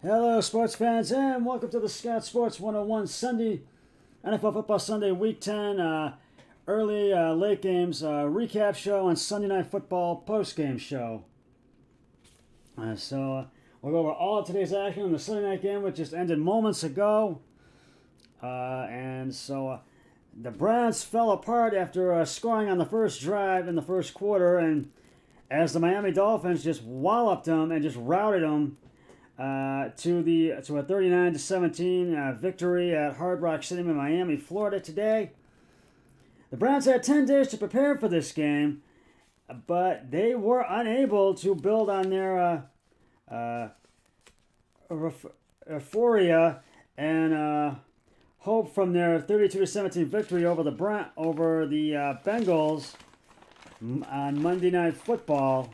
Hello, sports fans, and welcome to the Scott Sports 101 Sunday NFL Football Sunday Week 10 early late games recap show and Sunday Night Football post game show. We'll go over all of today's action in the Sunday night game, which just ended moments ago. The Browns fell apart after scoring on the first drive in the first quarter, and as the Miami Dolphins just walloped them and just routed them to a 39-17 victory at Hard Rock Stadium in Miami, Florida today. The Browns had 10 days to prepare for this game, but they were unable to build on their euphoria and hope from their 32-17 victory over the Bengals on Monday Night Football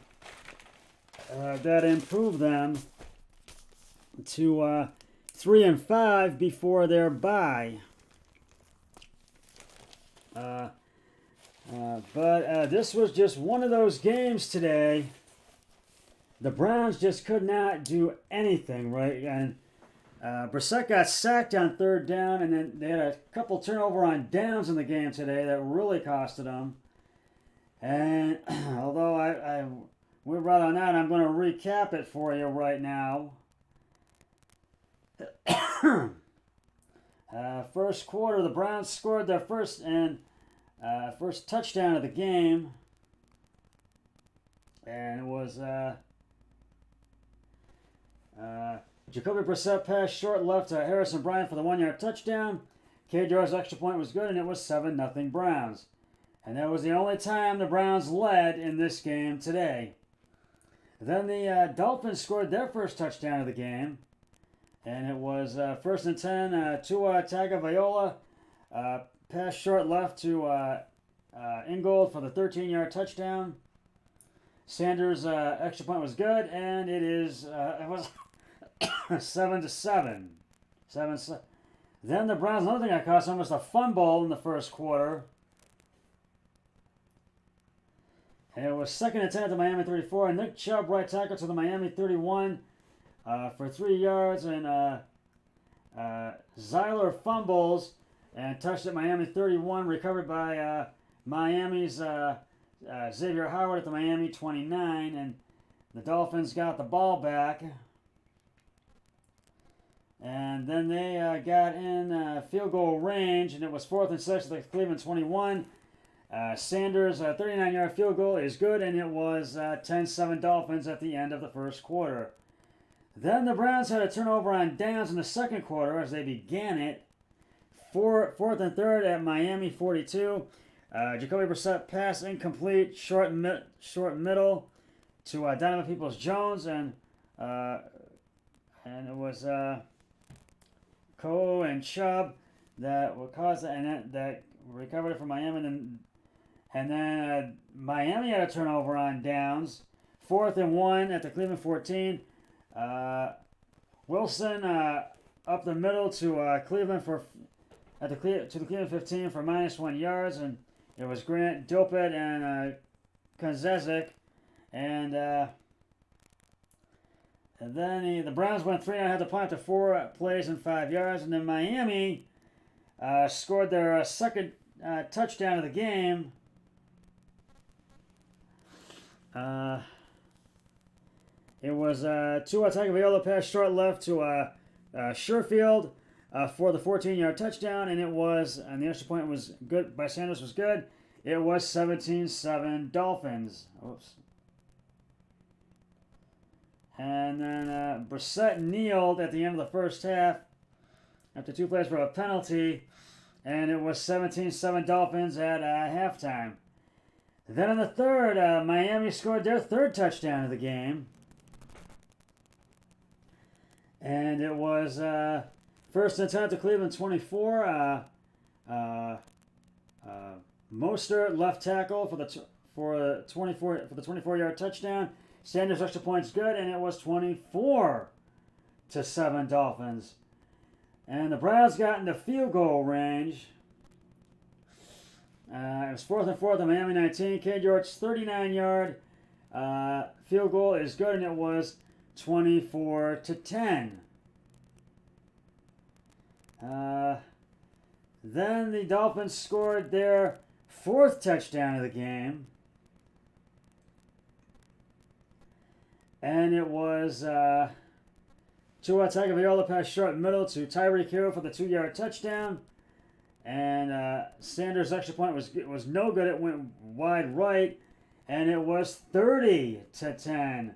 that improved them to 3-5 before their bye. But this was just one of those games today. The Browns just could not do anything, right? And Brissett got sacked on third down, and then they had a couple turnover on downs in the game today that really costed them. And although I would rather not, I'm going to recap it for you right now. First quarter, the Browns scored their first touchdown of the game, and it was Jacoby Brissett pass short left to Harrison Bryant for the 1-yard touchdown. KJ's extra point was good, and it was 7-0 Browns. And that was the only time the Browns led in this game today. Then the Dolphins scored their first touchdown of the game. And it was first and 10, Tua Tagovailoa, pass short left to Ingold for the 13-yard touchdown. Sanders' extra point was good, and it was 7-7. Then the Browns, another thing that cost them was a fumble in the first quarter. And it was second and 10 at the Miami 34, and Nick Chubb right tackle to the Miami 31. For 3 yards, and Zeiler fumbles and touched at Miami 31, recovered by Miami's Xavier Howard at the Miami 29, and the Dolphins got the ball back. And then they got in field goal range, and it was 4th and 6 at the Cleveland 21. Sanders' 39-yard field goal is good, and it was 10-7 Dolphins at the end of the first quarter. Then the Browns had a turnover on downs in the second quarter as they began it. 4th and 3 at Miami 42. Jacoby Brissett pass incomplete, short middle to Donovan Peoples-Jones, and it was Coe and Chubb that would cause that, and that recovered it from Miami. And then Miami had a turnover on downs. 4th and 1 at the Cleveland 14. Wilson up the middle to Cleveland to the Cleveland 15 for -1 yards, and it was Grant Dopet and Konzezik, and then the Browns went 3 and had to punt to 4 plays and 5 yards, and then Miami scored their second touchdown of the game. It was Tua Tagovailoa pass short left to Sherfield for the 14-yard touchdown, and the extra point was good by Sanders was good. It was 17-7 Dolphins. Oops. And then Brissett kneeled at the end of the first half after 2 plays for a penalty, and it was 17-7 Dolphins at halftime. Then in the third, Miami scored their third touchdown of the game. And it was first and 10 to Cleveland 24. Mostert left tackle for the 24-yard touchdown. Sanders extra points good, and it was 24-7 Dolphins. And the Browns got into field goal range. It was 4th and 4 at the Miami 19. Cade York's 39-yard field goal is good, and it was 24-10. Then the Dolphins scored their 4th touchdown of the game. And it was Tua Tagovailoa pass short middle to Tyreek Hill for the 2-yard touchdown. And Sanders' extra point was no good. It went wide right. And it was 30-10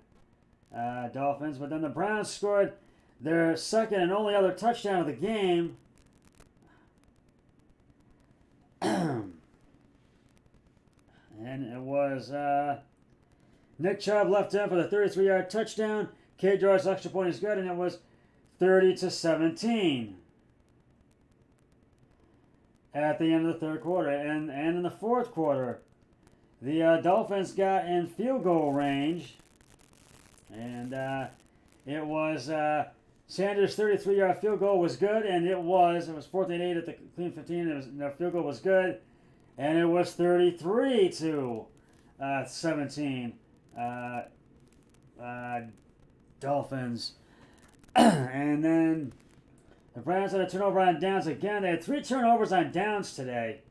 Dolphins. But then the Browns scored their 2nd and only other touchdown of the game. And it was Nick Chubb left in for the 33-yard touchdown. K. George's extra point is good, and it was 30-17 at the end of the 3rd quarter. And in the 4th quarter, the Dolphins got in field goal range, and it was Sanders' 33-yard field goal was good, and it was 14-8 at the clean 15. The field goal was good, and it was 33-17 Dolphins. And then the Browns had a turnover on downs again. They had 3 turnovers on downs today.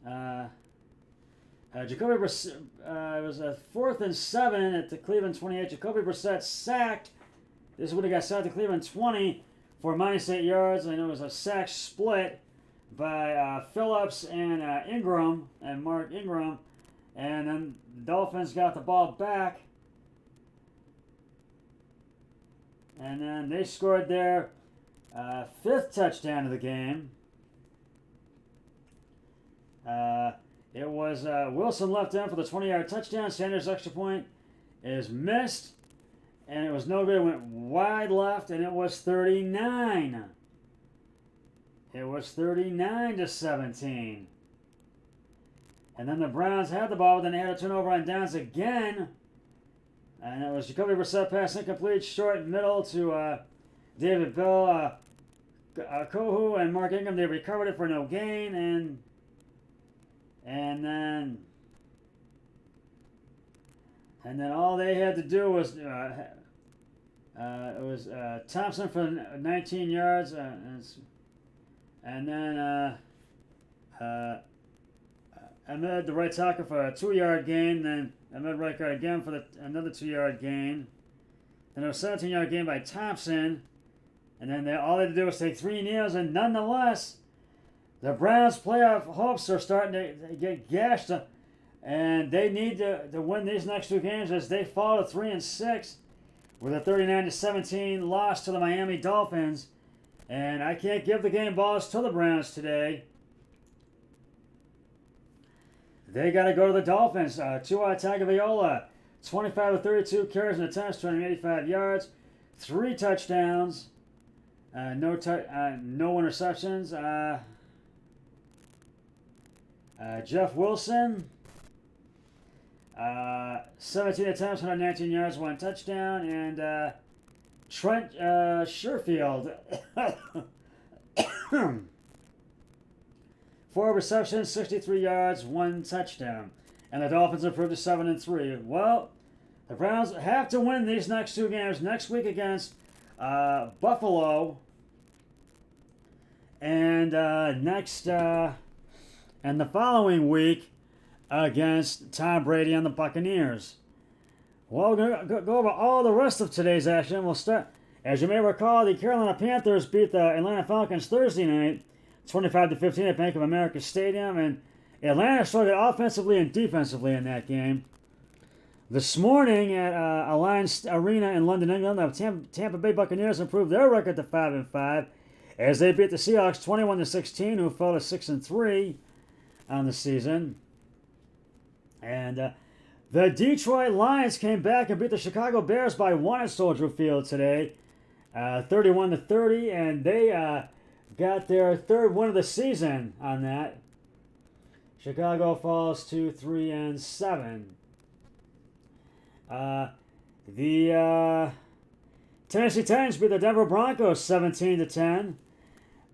Jacoby Brissett, it was a 4th and 7 at the Cleveland 28. Jacoby Brissett sacked. This would have got sacked to Cleveland 20 for -8 yards, and it was a sack split by Phillips and Ingram and Mark Ingram. And then the Dolphins got the ball back. And then they scored their 5th touchdown of the game. It was Wilson left in for the 20-yard touchdown. Sanders' extra point is missed. And it was no good. It went wide left, and it was 39. It was 39-17. And then the Browns had the ball, but then they had a turnover on downs again. And it was Jacoby Brissett pass incomplete, short middle to David Bell, Kohu, and Mark Ingram. They recovered it for no gain, and then all they had to do was Thompson for 19 yards, and then Ahmed, the right tackle, for a 2-yard gain. Then Ahmed right guard again for another 2-yard gain. Then it was a 17-yard gain by Thompson. And then all they had to do was take 3 kneels, and nonetheless, the Browns' playoff hopes are starting to get gashed, and they need to win these next 2 games as they fall to 3-6 with a 39-17 loss to the Miami Dolphins. And I can't give the game balls to the Browns today. They got to go to the Dolphins. Tua Tagovailoa, 25-32 carries and attempts, 285 yards, 3 touchdowns, no interceptions. Jeff Wilson, 17 attempts, 119 yards, 1 touchdown, and Trent Sherfield, 4 receptions, 63 yards, 1 touchdown. And the Dolphins improved to 7-3. Well, the Browns have to win these next 2 games next week against Buffalo, and and the following week against Tom Brady and the Buccaneers. Well, we're going to go over all the rest of today's action. We'll start, as you may recall, the Carolina Panthers beat the Atlanta Falcons Thursday night, 25-15 at Bank of America Stadium, and Atlanta struggled offensively and defensively in that game. This morning at Alliance Arena in London, England, the Tampa Bay Buccaneers improved their record to 5-5 as they beat the Seahawks 21-16, who fell to 6-3 on the season. And the Detroit Lions came back and beat the Chicago Bears by 1 at Soldier Field today, 31-30, and they got their 3rd win of the season on that. Chicago falls to 3-7. The Tennessee Titans beat the Denver Broncos 17-10.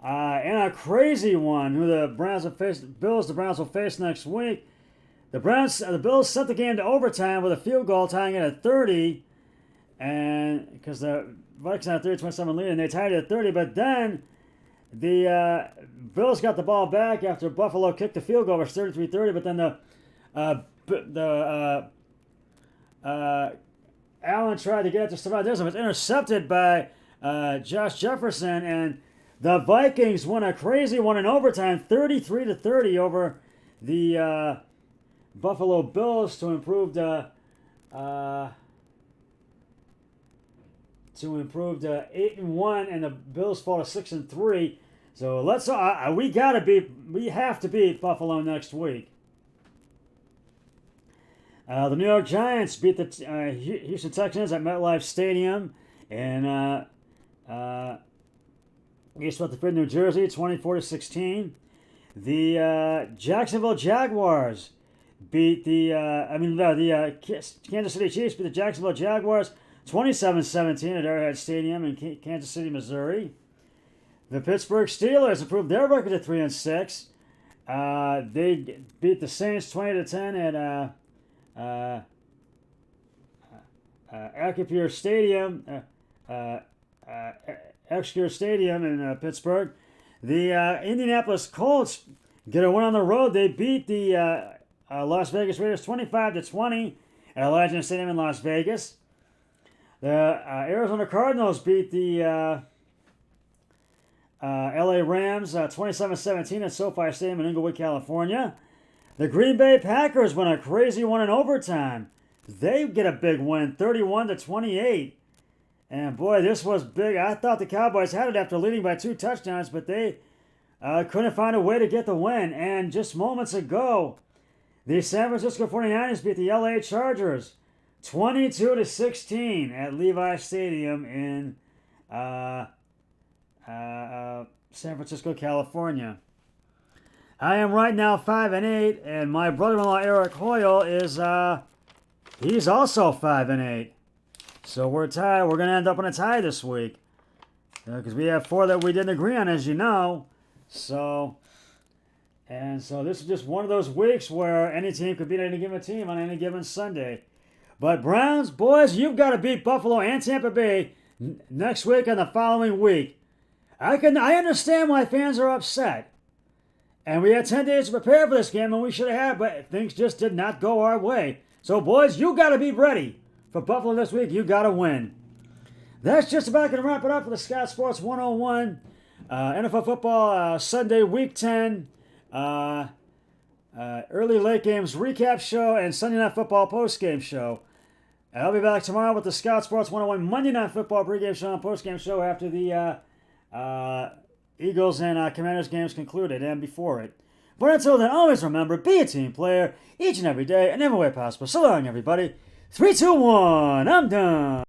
And a crazy one, who the Browns will face next week. The Bills sent the game to overtime with a field goal, tying it at 30, and because the Vikings had a 30-27 lead, and they tied it at 30. But then the Bills got the ball back after Buffalo kicked the field goal. It was 33-30, but then Allen tried to get it to Stephon Diggs. It was intercepted by Josh Jefferson, and the Vikings won a crazy one in overtime, 33-30 over the Buffalo Bills to improve the 8-1, and the Bills fall to 6-3. So let's we have to beat Buffalo next week. The New York Giants beat the Houston Texans at MetLife Stadium in East Rutherford, New Jersey, 24-16. The Jacksonville Jaguars beat the Kansas City Chiefs beat the Jacksonville Jaguars 27-17 at Arrowhead Stadium in Kansas City, Missouri. The Pittsburgh Steelers improved their record to 3-6. They beat the Saints 20-10 at Acupure Stadium, Executor Stadium in Pittsburgh. The Indianapolis Colts get a win on the road. They beat the Las Vegas Raiders 25-20 at Allegiant Stadium in Las Vegas. The Arizona Cardinals beat the LA Rams 27-17 at SoFi Stadium in Inglewood, California. The Green Bay Packers win a crazy one in overtime. They get a big win, 31-28. And boy, this was big. I thought the Cowboys had it after leading by 2 touchdowns, but they couldn't find a way to get the win. And just moments ago, the San Francisco 49ers beat the LA Chargers 22-16 at Levi Stadium in San Francisco, California. I am right now 5-8, and my brother-in-law Eric Hoyle is he's also 5-8. So we're tied. We're going to end up in a tie this week because we have 4 that we didn't agree on, as you know. So this is just one of those weeks where any team could beat any given team on any given Sunday. But Browns, boys, you've got to beat Buffalo and Tampa Bay next week and the following week. I understand why fans are upset. And we had 10 days to prepare for this game, and we should have had, but things just did not go our way. So, boys, you got to be ready for Buffalo this week. You got to win. That's just about going to wrap it up for the Scott Sports 101 NFL Football Sunday Week 10 early late games recap show and Sunday Night Football post-game show. I'll be back tomorrow with the Scott Sports 101 Monday Night Football pregame show and post-game show after the Eagles and Commanders games concluded and before it. But until then, always remember, be a team player each and every day and every way possible. So long, everybody. 3, 2, 1, I'm done.